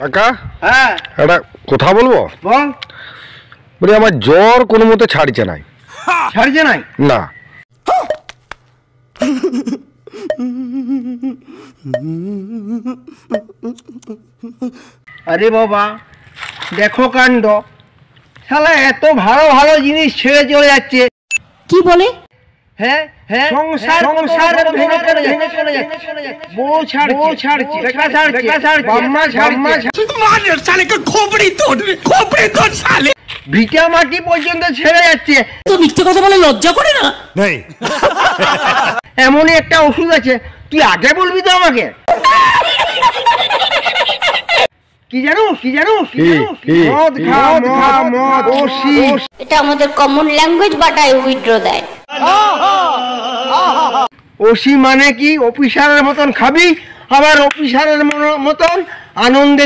কাকা হ্যাঁ একটা কথা বলবো? বল। বলি আমার জ্বর কোনো মতে ছাড়ছে নাই। ছাড়ছে নাই? না। আরে বাবা দেখো কাণ্ড, শালা এত ভালো ভালো জিনিস ছেড়ে চলে যাচ্ছে। কি বলে? হ্যাঁ হ্যাঁ সংসার ভেঙে চলে যাচ্ছে। বউ ছাড়ছে, বেটা ছাড়ছে, বাম্মা ছাড়ছে, ভিটা মাটি পর্যন্ত ছেড়ে যাচ্ছে। তো মিথ্যে কথা বলে লজ্জা করে না? এমনই একটা ওষুধ আছে, তুই আগে বলবি তো আমাকে। কি জানো মদ খা, মদ ওষি। এটা আমাদের common language, but I withdraw that. ওষি মানে কি? অফিসারের মতন খাবি, আবার অফিসারের মতন আনন্দে